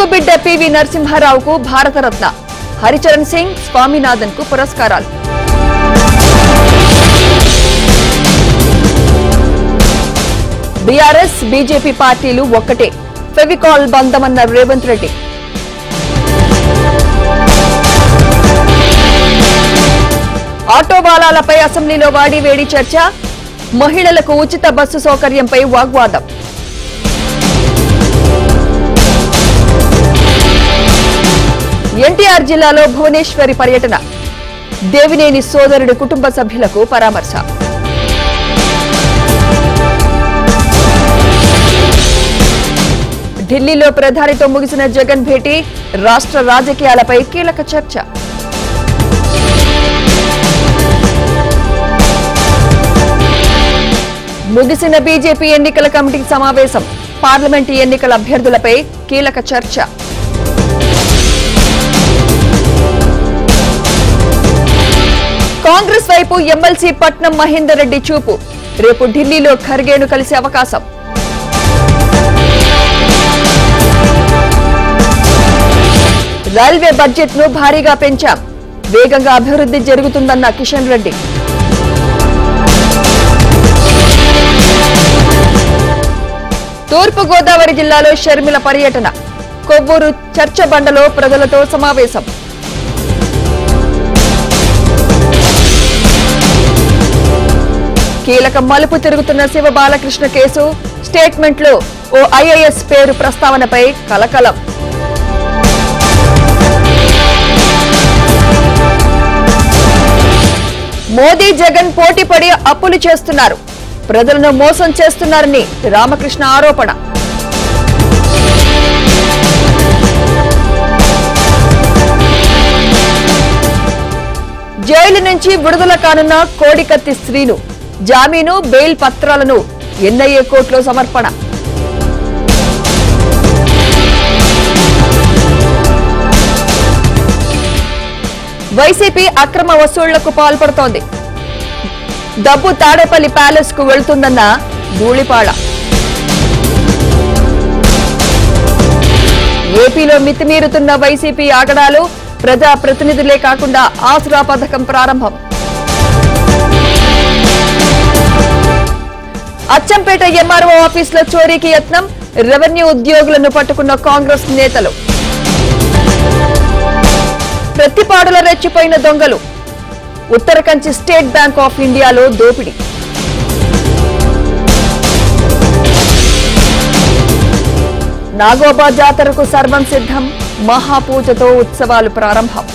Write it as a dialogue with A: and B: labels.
A: తెలుగు బిడ్డ పివి నరసింహారావుకు భారతరత్న, హరిచరణ్ సింగ్, స్వామినాథన్ కు పురస్కారాలు. బీఆర్ఎస్ బీజేపీ పార్టీలు ఒక్కటే, ఫెవికాల్ బంధమన్న రేవంత్ రెడ్డి. ఆటో వాలాలపై అసెంబ్లీలో వాడివేడి చర్చ, మహిళలకు ఉచిత బస్సు సౌకర్యంపై వాగ్వాదం. ఎన్టీఆర్ జిల్లాలో భువనేశ్వరి పర్యటన, దేవినేని సోదరుడి కుటుంబ సభ్యులకు పరామర్శ. ఢిల్లీలో ప్రధానితో ముగిసిన జగన్ భేటీ, రాష్ట్ర రాజకీయాలపై కీలక చర్చ. ముగిసిన బీజేపీ ఎన్నికల కమిటీ సమావేశం, పార్లమెంటు ఎన్నికల అభ్యర్థులపై కీలక చర్చ. కాంగ్రెస్ వైపు ఎమ్మెల్సీ పట్నం మహేందర్ రెడ్డి చూపు, రేపు ఢిల్లీలో ఖర్గేను కలిసే అవకాశం. రైల్వే బడ్జెట్ ను భారీగా పెంచాం, వేగంగా అభివృద్ధి జరుగుతుందన్న కిషన్ రెడ్డి. తూర్పు గోదావరి జిల్లాలో షర్మిల పర్యటన, కొవ్వూరు చర్చబండలో ప్రజలతో సమావేశం. కీలక మలుపు తిరుగుతున్న శివ బాలకృష్ణ కేసు, స్టేట్మెంట్లో ఓ ఐఏఎస్ పేరు ప్రస్తావనపై కలకలం. మోదీ జగన్ పోటీపడి అప్పులు చేస్తున్నారు, ప్రజలను మోసం చేస్తున్నారని రామకృష్ణ ఆరోపణ. జైలు నుంచి విడుదల కానున్న కోడికత్తి శ్రీను, జామీను బెయిల్ పత్రాలను ఎన్ఐఏ కోర్టులో సమర్పణ. వైసీపీ అక్రమ వసూళ్లకు పాల్పడుతోంది, డబ్బు తాడేపల్లి ప్యాలెస్ కు వెళ్తుందన్న ధూళిపాళ. ఏపీలో మితిమీరుతున్న వైసీపీ ఆగడాలు, ప్రజా ప్రతినిధులే కాకుండా ఆసరా పథకం ప్రారంభం. అచ్చంపేట ఎంఆర్ఓ ఆఫీసులో చోరీకి యత్నం, రెవెన్యూ ఉద్యోగులను పట్టుకున్న కాంగ్రెస్ నేతలు. ప్రతిపాడులో రెచ్చిపోయిన దొంగలు, ఉత్తరకంచి స్టేట్ బ్యాంక్ ఆఫ్ ఇండియాలో దోపిడీ. నాగోబా జాతరకు సర్వం సిద్ధం, మహాపూజతో ఉత్సవాలు ప్రారంభం.